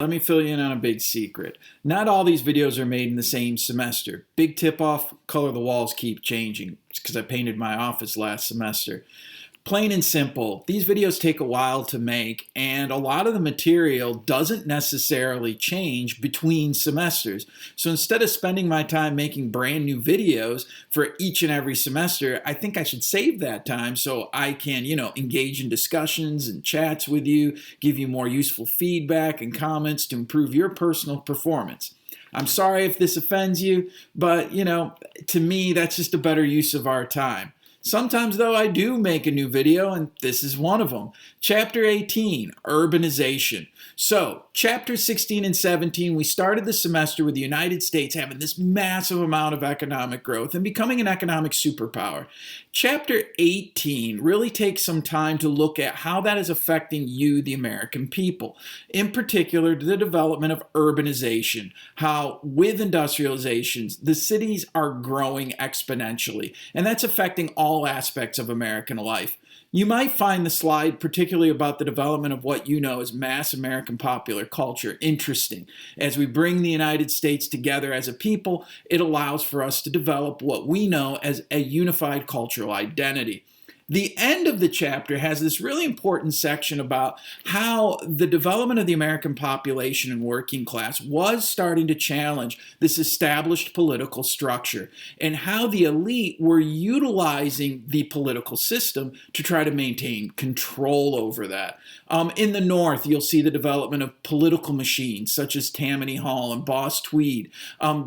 Let me fill you in on a big secret. Not all these videos are made in the same semester. Big tip-off, color the walls keep changing. It's because I painted my office last semester. Plain and simple, these videos take a while to make, and a lot of the material doesn't necessarily change between semesters. So instead of spending my time making brand new videos for each and every semester, I think I should save that time so I can, engage in discussions and chats with you, give you more useful feedback and comments to improve your personal performance. I'm sorry if this offends you, but, to me, that's just a better use of our time. Sometimes, though, I do make a new video, and this is one of them. Chapter 18, Urbanization. So, Chapter 16 and 17, we started the semester with the United States having this massive amount of economic growth and becoming an economic superpower. Chapter 18 really takes some time to look at how that is affecting you, the American people. In particular, the development of urbanization, how with industrializations, the cities are growing exponentially, and that's affecting all aspects of American life. You might find the slide, particularly about the development of what you know as mass American popular culture, interesting. As we bring the United States together as a people, it allows for us to develop what we know as a unified cultural identity. The end of the chapter has this really important section about how the development of the American population and working class was starting to challenge this established political structure and how the elite were utilizing the political system to try to maintain control over that. In the North, you'll see the development of political machines such as Tammany Hall and Boss Tweed,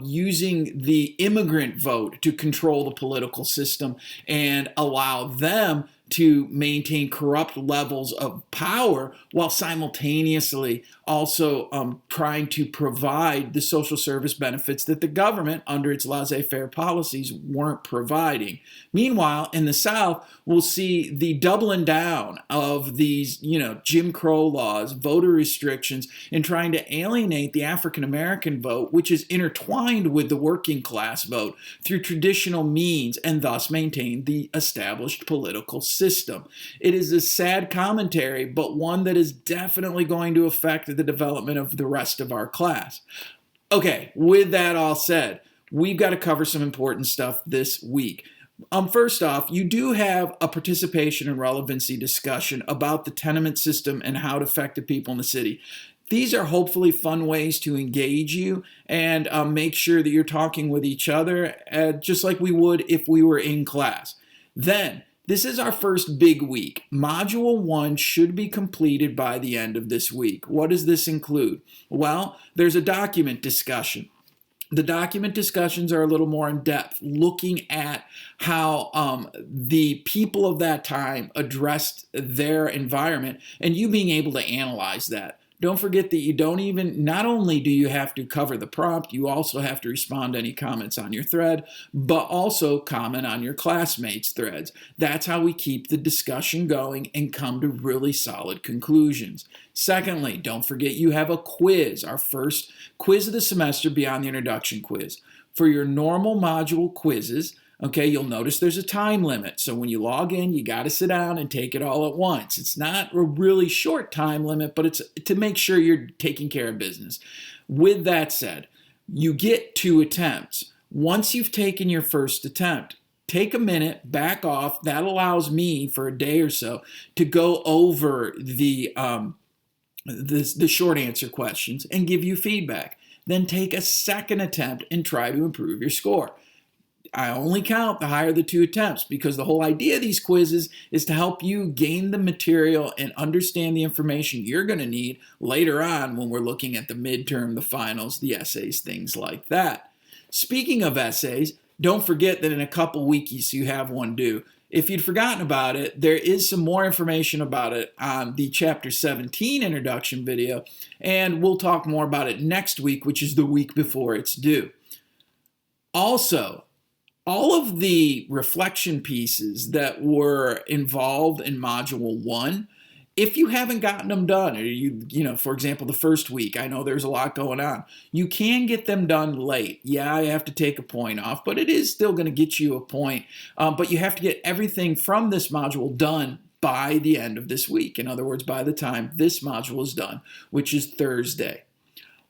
using the immigrant vote to control the political system and allow them to maintain corrupt levels of power while simultaneously also trying to provide the social service benefits that the government, under its laissez-faire policies, weren't providing. Meanwhile, in the South, we'll see the doubling down of these, Jim Crow laws, voter restrictions, and trying to alienate the African-American vote, which is intertwined with the working class vote through traditional means and thus maintain the established political system. It is a sad commentary, but one that is definitely going to affect the development of the rest of our class. Okay, with that all said, we've got to cover some important stuff this week. First off, you do have a participation and relevancy discussion about the tenement system and how it affected people in the city. These are hopefully fun ways to engage you and make sure that you're talking with each other just like we would if we were in class. Then, this is our first big week. Module 1 should be completed by the end of this week. What does this include? Well, there's a document discussion. The document discussions are a little more in depth, looking at how the people of that time addressed their environment and you being able to analyze that. Don't forget that not only do you have to cover the prompt, you also have to respond to any comments on your thread, but also comment on your classmates' threads. That's how we keep the discussion going and come to really solid conclusions. Secondly, don't forget you have a quiz, our first quiz of the semester beyond the introduction quiz. For your normal module quizzes, okay, you'll notice there's a time limit. So when you log in, you got to sit down and take it all at once. It's not a really short time limit, but it's to make sure you're taking care of business. With that said, you get 2 attempts. Once you've taken your first attempt, take a minute, back off. That allows me for a day or so to go over the short answer questions and give you feedback. Then take a second attempt and try to improve your score. I only count the higher the 2 attempts because the whole idea of these quizzes is to help you gain the material and understand the information you're going to need later on when we're looking at the midterm, the finals, the essays, things like that. Speaking of essays, don't forget that in a couple weeks you have one due. If you'd forgotten about it, there is some more information about it on the Chapter 17 introduction video, and we'll talk more about it next week, which is the week before it's due. Also, all of the reflection pieces that were involved in Module 1, if you haven't gotten them done, or for example, the first week, I know there's a lot going on, you can get them done late. Yeah, I have to take a point off, but it is still going to get you a point. But you have to get everything from this module done by the end of this week. In other words, by the time this module is done, which is Thursday.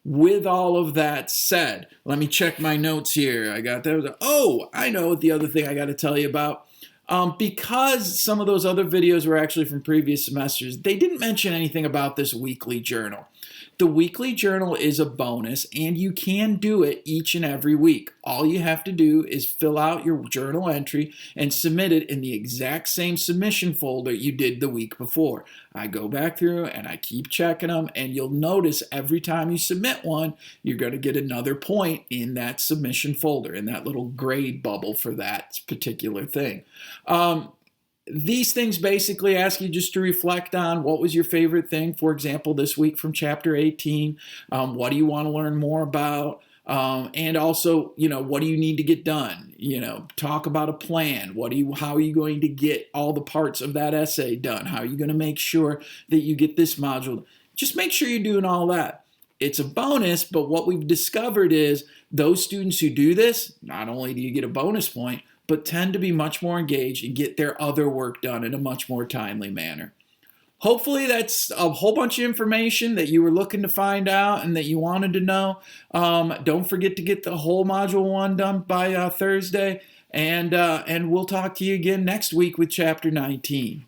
With all of that said, let me check my notes here. I got that. Oh, I know the other thing I got to tell you about. Because some of those other videos were actually from previous semesters, they didn't mention anything about this weekly journal. The weekly journal is a bonus, and you can do it each and every week. All you have to do is fill out your journal entry and submit it in the exact same submission folder you did the week before. I go back through and I keep checking them, and you'll notice every time you submit one, you're going to get another point in that submission folder, in that little grade bubble for that particular thing. These things basically ask you just to reflect on what was your favorite thing, for example, this week from Chapter 18. What do you want to learn more about? And also, what do you need to get done? Talk about a plan. How are you going to get all the parts of that essay done? How are you going to make sure that you get this module? Just make sure you're doing all that. It's a bonus, but what we've discovered is those students who do this, not only do you get a bonus point, but tend to be much more engaged and get their other work done in a much more timely manner. Hopefully that's a whole bunch of information that you were looking to find out and that you wanted to know. Don't forget to get the whole Module 1 done by Thursday, and we'll talk to you again next week with Chapter 19.